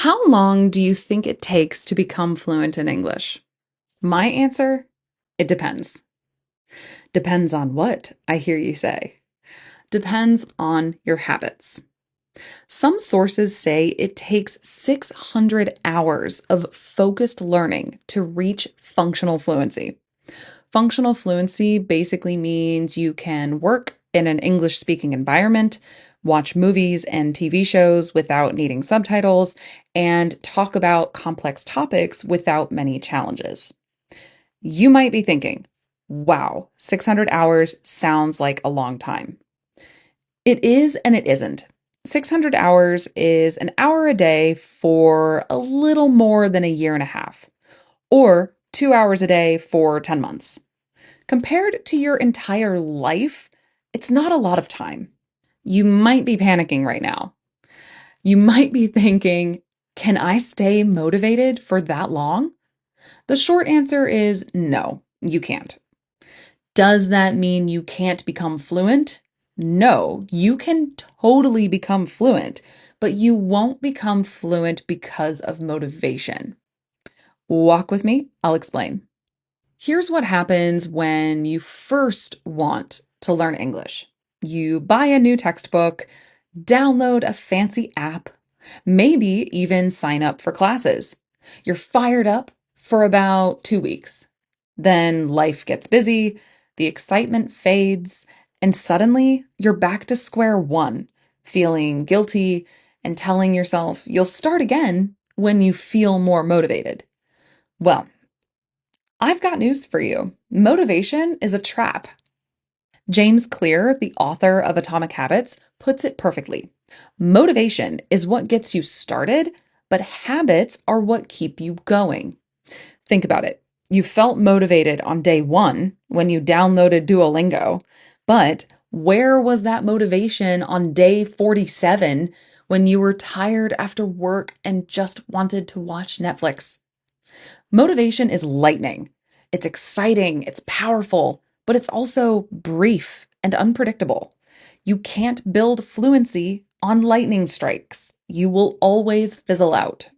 How long do you think it takes to become fluent in English? My answer, it depends. Depends on what, I hear you say. Depends on your habits. Some sources say it takes 600 hours of focused learning to reach functional fluency. Functional fluency basically means you can work in an English speaking environment, watch movies and TV shows without needing subtitles, and talk about complex topics without many challenges. You might be thinking, wow, 600 hours sounds like a long time. It is and it isn't. 600 hours is an hour a day for a little more than a year and a half, or 2 hours a day for 10 months. Compared to your entire life, it's not a lot of time. You might be panicking right now. You might be thinking, can I stay motivated for that long? The short answer is no, you can't. Does that mean you can't become fluent? No, you can totally become fluent, but you won't become fluent because of motivation. Walk with me, I'll explain. Here's what happens when you first want to learn English. You buy a new textbook, download a fancy app, maybe even sign up for classes. You're fired up for about 2 weeks. Then life gets busy, the excitement fades, and suddenly you're back to square one, feeling guilty and telling yourself you'll start again when you feel more motivated. Well, I've got news for you. Motivation is a trap. James Clear, the author of Atomic Habits, puts it perfectly. Motivation is what gets you started, but habits are what keep you going. Think about it. You felt motivated on day one when you downloaded Duolingo, but where was that motivation on day 47 when you were tired after work and just wanted to watch Netflix? Motivation is lightning. It's exciting, it's powerful, but it's also brief and unpredictable. You can't build fluency on lightning strikes. You will always fizzle out.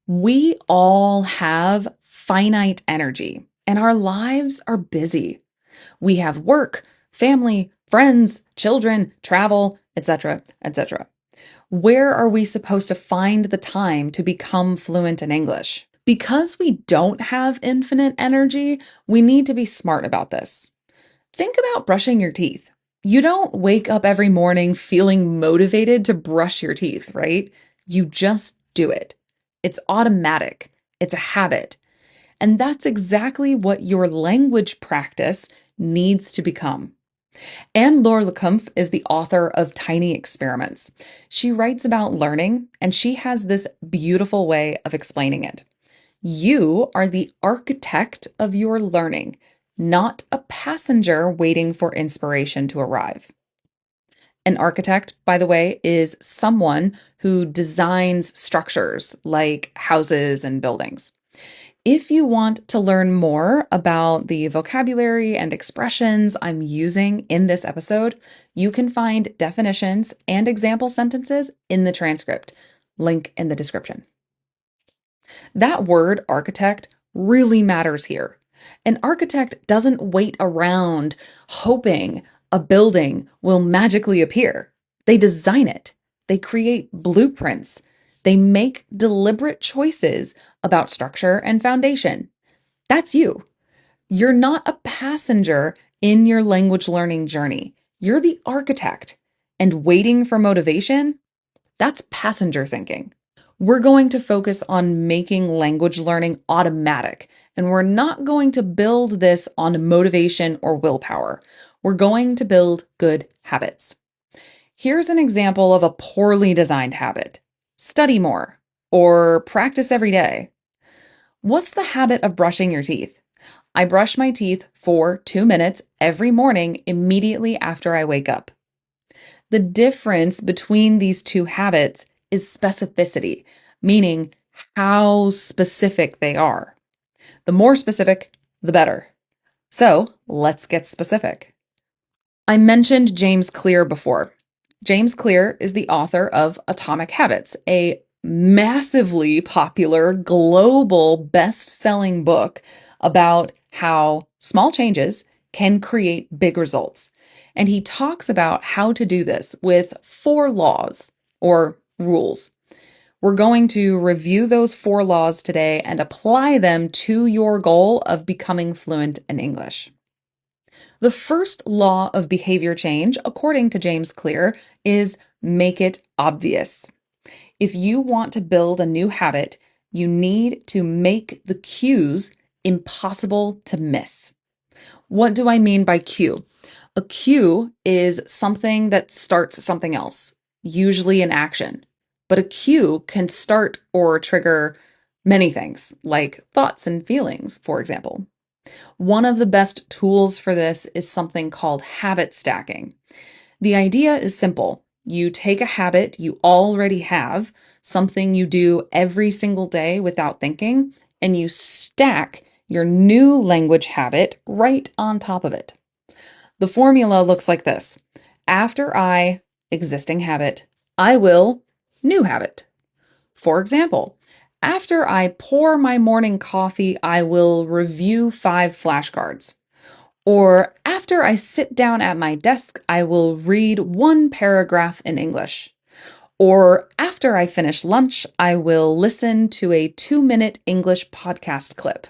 We all have finite energy, and our lives are busy. We have work, family, friends, children, travel, etc., etc. Where are we supposed to find the time to become fluent in English? Because we don't have infinite energy, we need to be smart about this. Think about brushing your teeth. You don't wake up every morning feeling motivated to brush your teeth, right? You just do it. It's automatic, it's a habit. And that's exactly what your language practice needs to become. Anne-Laure Lecomte is the author of Tiny Experiments. She writes about learning, and she has this beautiful way of explaining it. You are the architect of your learning, not a passenger waiting for inspiration to arrive. An architect, by the way, is someone who designs structures like houses and buildings. If you want to learn more about the vocabulary and expressions I'm using in this episode, you can find definitions and example sentences in the transcript. Link in the description. That word architect really matters here. An architect doesn't wait around hoping a building will magically appear. They design it, they create blueprints, they make deliberate choices about structure and foundation. That's you. You're not a passenger in your language learning journey. You're the architect. And waiting for motivation, that's passenger thinking. We're going to focus on making language learning automatic, and we're not going to build this on motivation or willpower. We're going to build good habits. Here's an example of a poorly designed habit. Study more or practice every day. What's the habit of brushing your teeth? I brush my teeth for 2 minutes every morning immediately after I wake up. The difference between these two habits is specificity, meaning how specific they are. The more specific, the better. So let's get specific. I mentioned James Clear before. James Clear is the author of Atomic Habits, a massively popular global best-selling book about how small changes can create big results. And he talks about how to do this with 4 laws or rules. We're going to review those 4 laws today and apply them to your goal of becoming fluent in English. The first law of behavior change, according to James Clear, is make it obvious. If you want to build a new habit, you need to make the cues impossible to miss. What do I mean by cue? A cue is something that starts something else, usually an action. But a cue can start or trigger many things, like thoughts and feelings, for example. One of the best tools for this is something called habit stacking. The idea is simple. You take a habit you already have, something you do every single day without thinking, and you stack your new language habit right on top of it. The formula looks like this. After I, existing habit, I will, new habit. For example, after I pour my morning coffee, I will review 5 flashcards. Or after I sit down at my desk, I will read 1 paragraph in English. Or after I finish lunch, I will listen to a 2-minute English podcast clip.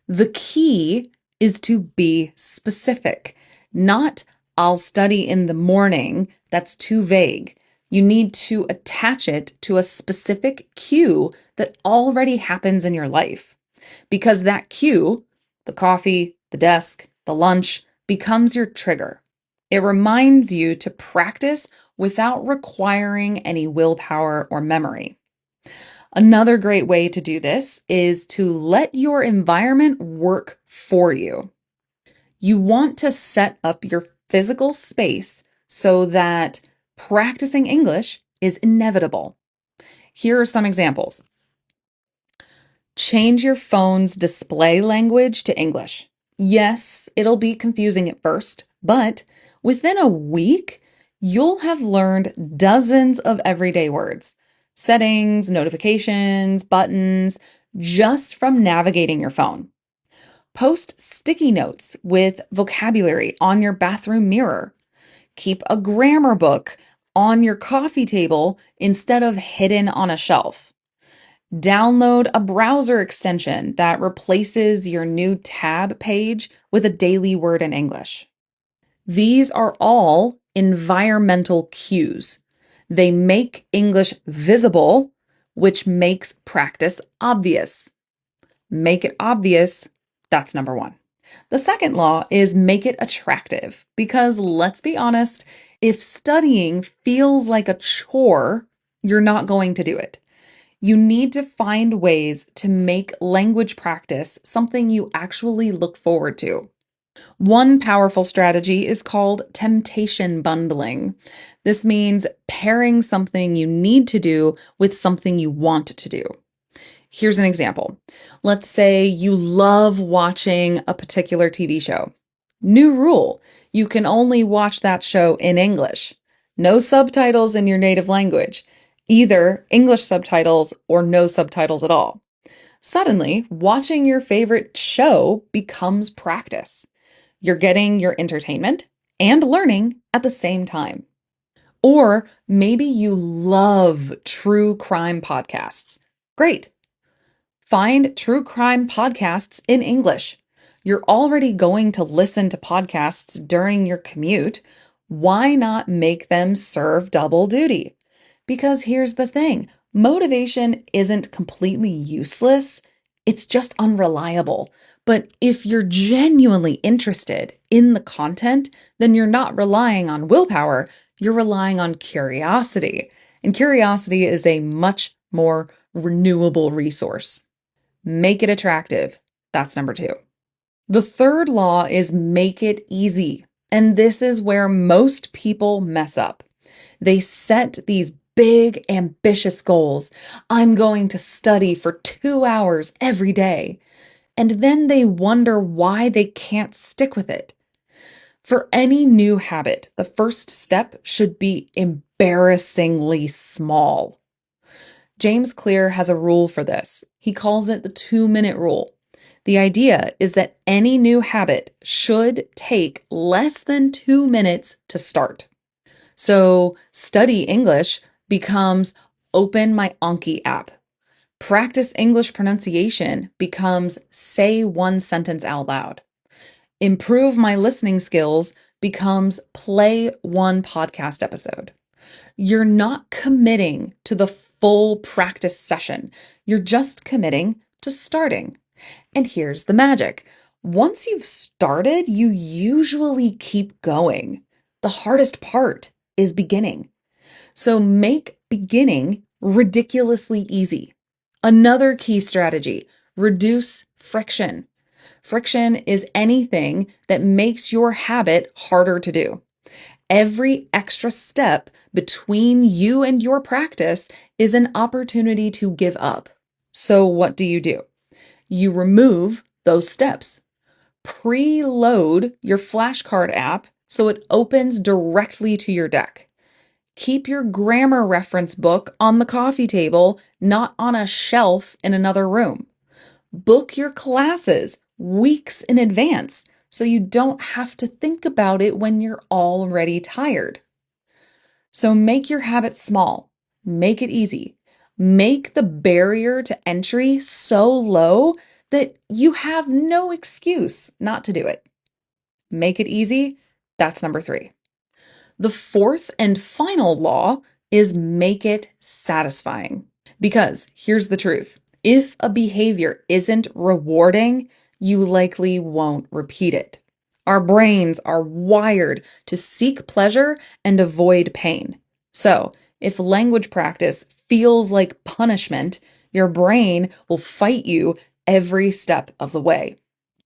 The key is to be specific, not I'll study in the morning. That's too vague. You need to attach it to a specific cue that already happens in your life. Because that cue, the coffee, the desk, the lunch, becomes your trigger. It reminds you to practice without requiring any willpower or memory. Another great way to do this is to let your environment work for you. You want to set up your physical space so that practicing English is inevitable. Here are some examples. Change your phone's display language to English. Yes, it'll be confusing at first, but within a week, you'll have learned dozens of everyday words, settings, notifications, buttons, just from navigating your phone. Post sticky notes with vocabulary on your bathroom mirror. Keep a grammar book on your coffee table instead of hidden on a shelf. Download a browser extension that replaces your new tab page with a daily word in English. These are all environmental cues. They make English visible, which makes practice obvious. Make it obvious, that's number 1. The second law is make it attractive, because let's be honest, if studying feels like a chore, you're not going to do it. You need to find ways to make language practice something you actually look forward to. One powerful strategy is called temptation bundling. This means pairing something you need to do with something you want to do. Here's an example. Let's say you love watching a particular TV show. New rule, you can only watch that show in English. No subtitles in your native language, either English subtitles or no subtitles at all. Suddenly, watching your favorite show becomes practice. You're getting your entertainment and learning at the same time. Or maybe you love true crime podcasts. Great. Find true crime podcasts in English. You're already going to listen to podcasts during your commute. Why not make them serve double duty? Because here's the thing, motivation isn't completely useless, it's just unreliable. But if you're genuinely interested in the content, then you're not relying on willpower, you're relying on curiosity. And curiosity is a much more renewable resource. Make it attractive. That's number 2. The third law is make it easy. And this is where most people mess up. They set these big, ambitious goals. I'm going to study for 2 hours every day. And then they wonder why they can't stick with it. For any new habit, the first step should be embarrassingly small. James Clear has a rule for this. He calls it the 2-minute rule. The idea is that any new habit should take less than 2 minutes to start. So, study English becomes open my Anki app. Practice English pronunciation becomes say one sentence out loud. Improve my listening skills becomes play one podcast episode. You're not committing to the full practice session. You're just committing to starting. And here's the magic. Once you've started, you usually keep going. The hardest part is beginning. So make beginning ridiculously easy. Another key strategy, reduce friction. Friction is anything that makes your habit harder to do. Every extra step between you and your practice is an opportunity to give up. So what do? You remove those steps. Preload your flashcard app so it opens directly to your deck. Keep your grammar reference book on the coffee table, not on a shelf in another room. Book your classes weeks in advance so you don't have to think about it when you're already tired. So make your habits small, make it easy, make the barrier to entry so low that you have no excuse not to do it. Make it easy. That's number 3. The fourth and final law is make it satisfying. Because here's the truth. If a behavior isn't rewarding, you likely won't repeat it. Our brains are wired to seek pleasure and avoid pain. So, if language practice feels like punishment, your brain will fight you every step of the way.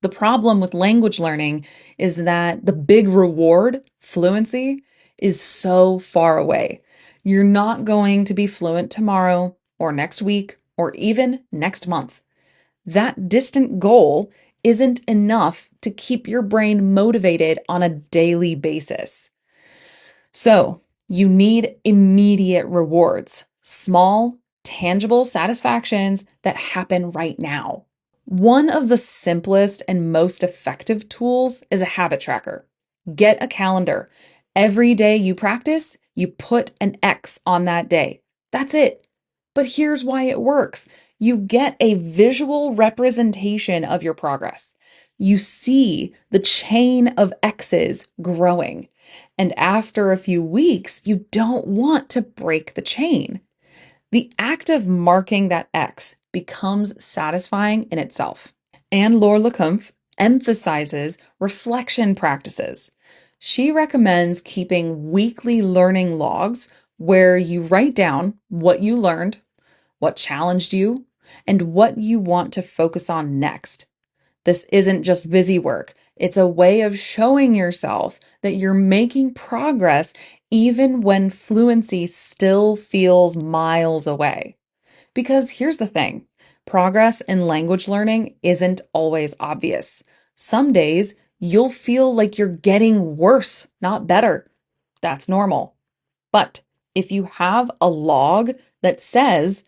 The problem with language learning is that the big reward, fluency, is so far away. You're not going to be fluent tomorrow or next week or even next month. That distant goal isn't enough to keep your brain motivated on a daily basis. So, you need immediate rewards, small, tangible satisfactions that happen right now. One of the simplest and most effective tools is a habit tracker. Get a calendar. Every day you practice, you put an X on that day. That's it. But here's why it works. You get a visual representation of your progress. You see the chain of X's growing. And after a few weeks, you don't want to break the chain. The act of marking that X becomes satisfying in itself. And Laura Lecomte emphasizes reflection practices. She recommends keeping weekly learning logs where you write down what you learned, what challenged you, and what you want to focus on next. This isn't just busy work. It's a way of showing yourself that you're making progress even when fluency still feels miles away. Because here's the thing, progress in language learning isn't always obvious. Some days you'll feel like you're getting worse, not better. That's normal. But if you have a log that says,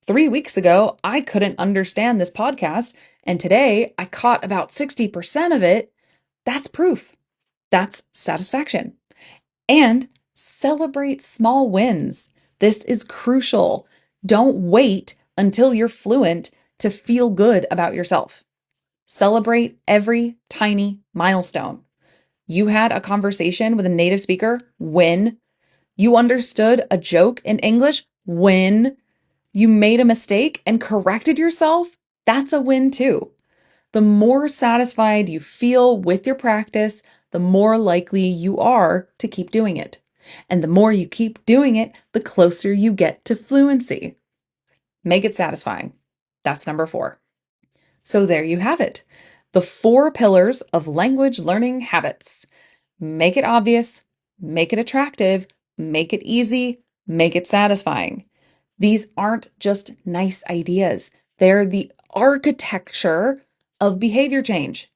3 weeks ago, I couldn't understand this podcast, and today I caught about 60% of it, that's proof. That's satisfaction. And celebrate small wins. This is crucial. Don't wait until you're fluent to feel good about yourself. Celebrate every tiny milestone. You had a conversation with a native speaker, win. You understood a joke in English, win. You made a mistake and corrected yourself, that's a win too. The more satisfied you feel with your practice, the more likely you are to keep doing it. And the more you keep doing it, the closer you get to fluency. Make it satisfying. That's number 4. So there you have it. The 4 pillars of language learning habits. Make it obvious, make it attractive, make it easy, make it satisfying. These aren't just nice ideas. They're the architecture of behavior change.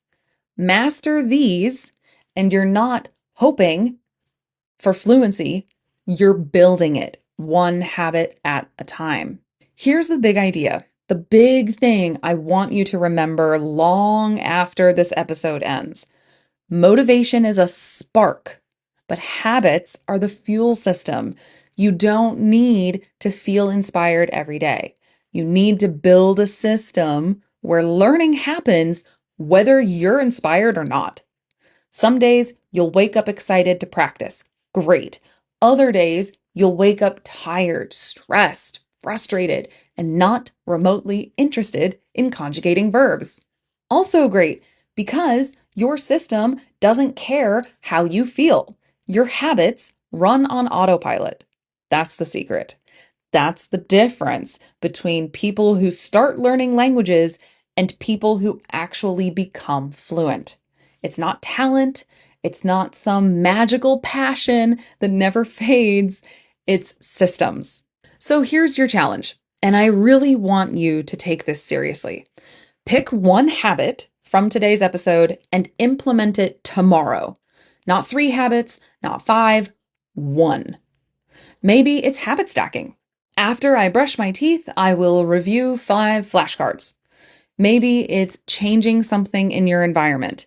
Master these, and you're not hoping for fluency, you're building it one habit at a time. Here's the big idea. The big thing I want you to remember long after this episode ends. Motivation is a spark, but habits are the fuel system. You don't need to feel inspired every day. You need to build a system where learning happens whether you're inspired or not. Some days you'll wake up excited to practice. Great. Other days you'll wake up tired, stressed, frustrated, and not remotely interested in conjugating verbs. Also great, because your system doesn't care how you feel. Your habits run on autopilot. That's the secret. That's the difference between people who start learning languages and people who actually become fluent. It's not talent, it's not some magical passion that never fades, it's systems. So here's your challenge, and I really want you to take this seriously. Pick one habit from today's episode and implement it tomorrow. Not 3 habits, not 5, 1. Maybe it's habit stacking. After I brush my teeth, I will review 5 flashcards. Maybe it's changing something in your environment.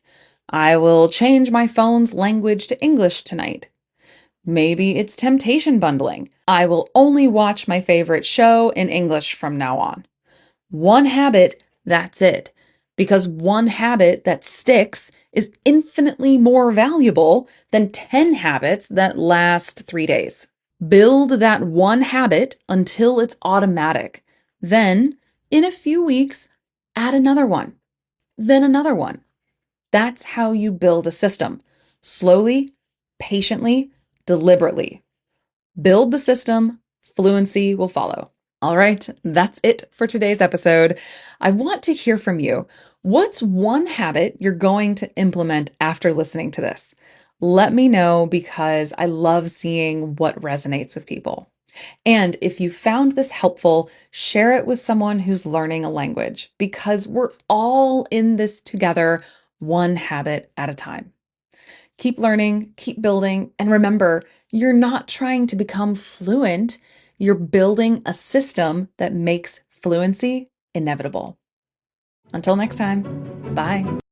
I will change my phone's language to English tonight. Maybe it's temptation bundling. I will only watch my favorite show in English from now on. One habit, that's it. Because one habit that sticks is infinitely more valuable than 10 habits that last 3 days. Build that one habit until it's automatic. Then, in a few weeks, add another one, then another one. That's how you build a system. Slowly, patiently, deliberately. Build the system, fluency will follow. All right, that's it for today's episode. I want to hear from you. What's one habit you're going to implement after listening to this? Let me know, because I love seeing what resonates with people. And if you found this helpful, share it with someone who's learning a language, because we're all in this together, one habit at a time. Keep learning, keep building, and remember, you're not trying to become fluent. You're building a system that makes fluency inevitable. Until next time, bye.